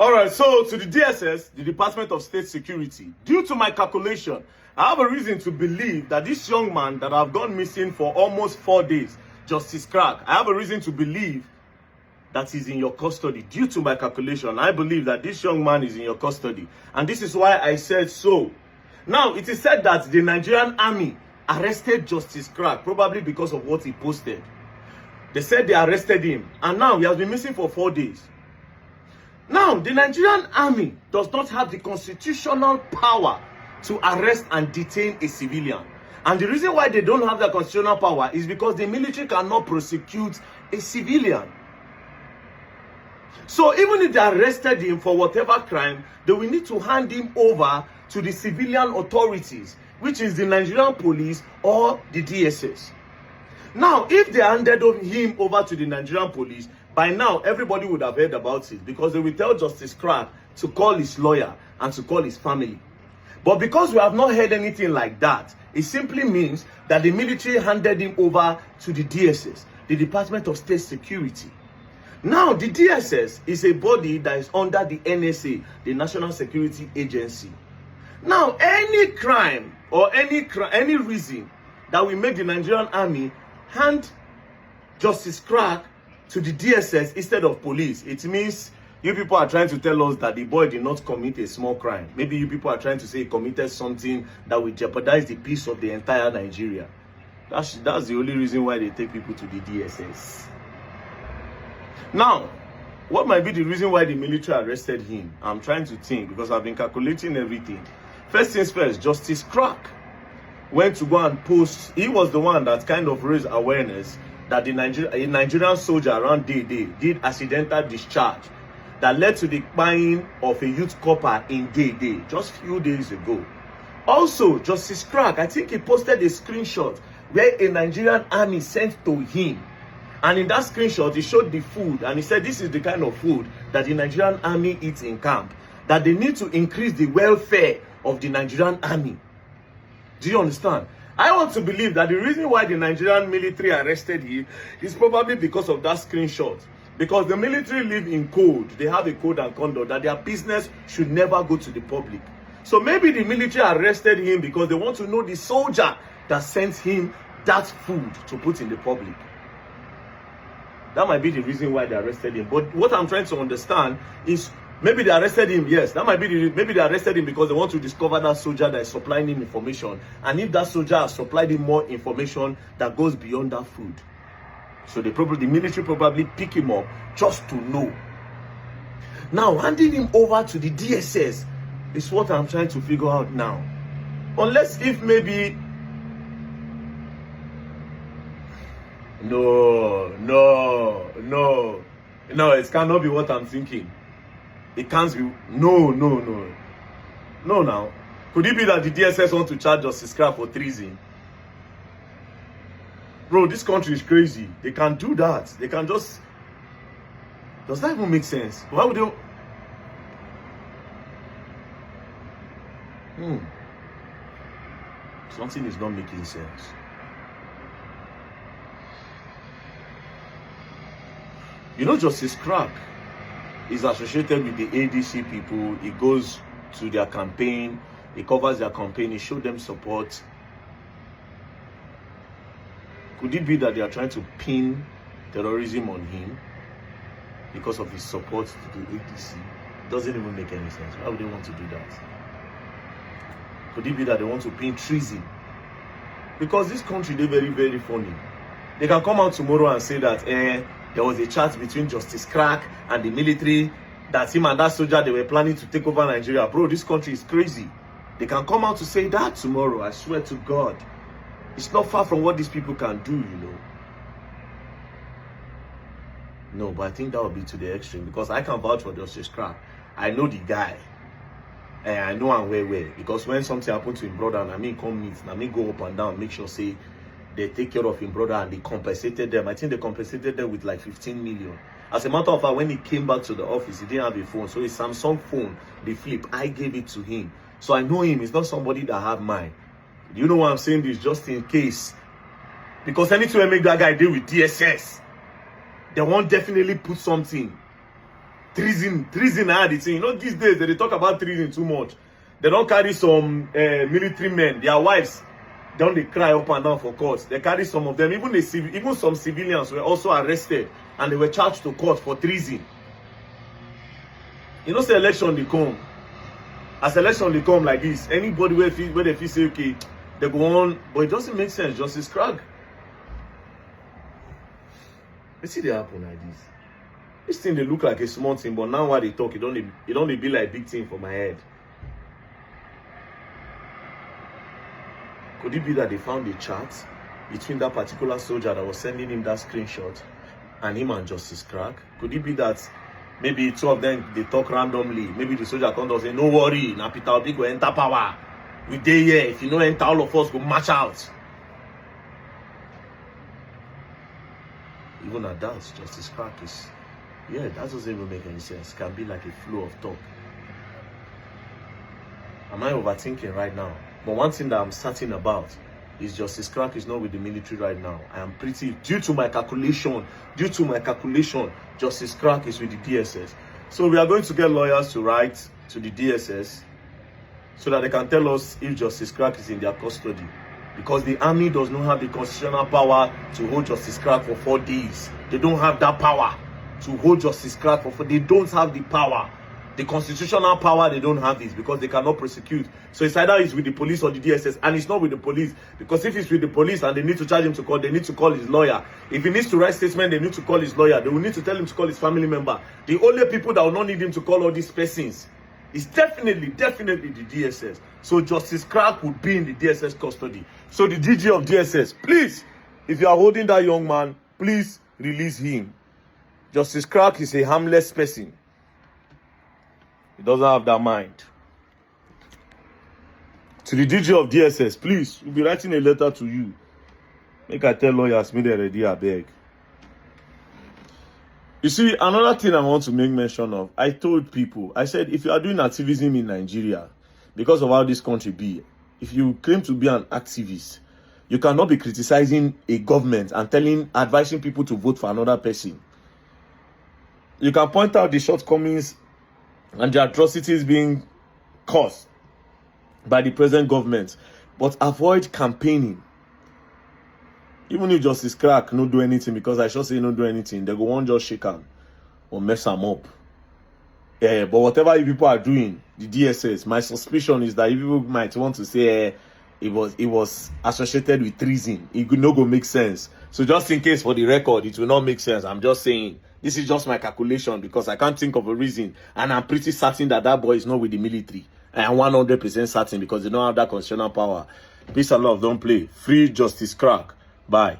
All right, so to the DSS, the Department of State Security, due to my calculation, I have a reason to believe that this young man that I've gone missing for almost 4 days, Justice Crack, I have a reason to believe that he's in your custody. Due to my calculation, I believe that this young man is in your custody. And this is why I said so. Now, it is said that the Nigerian army arrested Justice Crack, probably because of what he posted. They said they arrested him, and now he has been missing for 4 days. Now, the Nigerian army does not have the constitutional power to arrest and detain a civilian. And the reason why they don't have that constitutional power is because the military cannot prosecute a civilian. So even if they arrested him for whatever crime, they will need to hand him over to the civilian authorities, which is the Nigerian police or the DSS. Now, if they handed him over to the Nigerian police, by now everybody would have heard about it, because they will tell Justice Crack to call his lawyer and to call his family. But because we have not heard anything like that, it simply means that the military handed him over to the DSS, the Department of State Security. Now, the DSS is a body that is under the NSA, the National Security Agency. Now, any crime or any reason that will make the Nigerian army hand Justice Crack to the DSS instead of police, it means you people are trying to tell us that the boy did not commit a small crime. Maybe you people are trying to say he committed something that will jeopardize the peace of the entire Nigeria. That's the only reason why they take people to the DSS. Now, what might be the reason why the military arrested him? I'm trying to think, because I've been calculating everything. First things first, Justice Crack went to go and post. He was the one that kind of raised awareness that a Nigerian soldier around Day did accidental discharge that led to the buying of a youth copper in Day just few days ago. Also, Justice Crack, I think he posted a screenshot where a Nigerian army sent to him. And in that screenshot, he showed the food, and he said this is the kind of food that the Nigerian army eats in camp. That they need to increase the welfare of the Nigerian army. Do you understand? I want to believe that the reason why the Nigerian military arrested him is probably because of that screenshot. Because the military live in code. They have a code and conduct that their business should never go to the public. So maybe the military arrested him because they want to know the soldier that sent him that food to put in the public. That might be the reason why they arrested him. But what I'm trying to understand is, maybe they arrested him, yes. That might be maybe they arrested him because they want to discover that soldier that is supplying him information. And if that soldier has supplied him more information that goes beyond that food. So the military probably pick him up just to know. Now, handing him over to the DSS is what I'm trying to figure out now. Unless if maybe... No, it cannot be what I'm thinking. It can't be. No, now. Could it be that the DSS want to charge Justice Crack for treason? Bro, this country is crazy. They can do that. They can just... Does that even make sense? Why would they... Something is not making sense. You know, Justice Crack is associated with the ADC people. He goes to their campaign. He covers their campaign. He shows them support. Could it be that they are trying to pin terrorism on him because of his support to the ADC? Doesn't even make any sense. Why would they want to do that? Could it be that they want to pin treason? Because this country, they're very, very funny. They can come out tomorrow and say that there was a chat between Justice Crack and the military, that him and that soldier, they were planning to take over Nigeria. Bro, this country is crazy. They can come out to say that tomorrow. I swear to God. It's not far from what these people can do, you know. No, but I think that would be to the extreme, because I can vouch for Justice Crack. I know the guy. And I know I'm well. Because when something happened to him brother, and I mean come meet, and I mean go up and down, make sure say they take care of him brother, and they compensated them. I think they compensated them with like 15 million. As a matter of fact, when he came back to the office, he didn't have a phone. So his Samsung phone, the flip, I gave it to him. So I know him. He's not somebody that have mine. You know why I'm saying this? Just in case. Because anytime I make that guy deal with DSS, they won't definitely put something. treason and the thing. You know, these days they talk about treason too much. They don't carry some military men, their wives, don't they cry up and down for court. They carry some of them, even some civilians were also arrested and they were charged to court for treason. You know, say election they come. As election they come like this, anybody where they feel say okay, they go on, but it doesn't make sense. Justice Krag. You see they happen like this. This thing they look like a small thing, but now while they talk, it only be like big thing for my head. Could it be that they found a chat between that particular soldier that was sending him that screenshot and him and Justice Krag? Could it be that maybe two of them they talk randomly? Maybe the soldier comes and say, "No worry, now Peter Obi go enter power. We dey here. If you don't enter, all of us go march out." Even at that, Justice Krag is, yeah, that doesn't even make any sense. It can be like a flow of talk. Am I overthinking right now? But one thing that I'm certain about is Justice Krag is not with the military right now. I am pretty, due to my calculation, Justice Krag is with the DSS. So we are going to get lawyers to write to the DSS so that they can tell us if Justice Krag is in their custody. Because the army does not have the constitutional power to hold Justice Krag for 4 days. They don't have that power to hold Justice Krag for 4 days. They don't have the power. The constitutional power, they don't have it because they cannot prosecute. So it's either it's with the police or the DSS, and it's not with the police. Because if it's with the police and they need to charge him to court, they need to call his lawyer. If he needs to write statement, they need to call his lawyer. They will need to tell him to call his family member. The only people that will not need him to call all these persons is definitely the DSS. So Justice Krag would be in the DSS custody. So the DG of DSS, please, if you are holding that young man, please release him. Justice Krag is a harmless person. He doesn't have that mind. To the DG of DSS, please, we'll be writing a letter to you. Make I tell lawyers, me they ready, I beg. You see, another thing I want to make mention of, I told people, I said, if you are doing activism in Nigeria, because of how this country be, if you claim to be an activist, you cannot be criticizing a government and advising people to vote for another person. You can point out the shortcomings and the atrocities being caused by the present government, but avoid campaigning. Even if Justice Krag no do anything, because I should say no do anything, they go on just shake him or mess him up. Yeah, but whatever you people are doing, the DSS, my suspicion is that you people might want to say it was associated with treason. It could not go make sense. So just in case for the record, it will not make sense. I'm just saying this is just my calculation because I can't think of a reason, and I'm pretty certain that that boy is not with the military. I am 100% certain because they don't have that constitutional power. Peace and love, don't play. Free Justice Krag. Bye.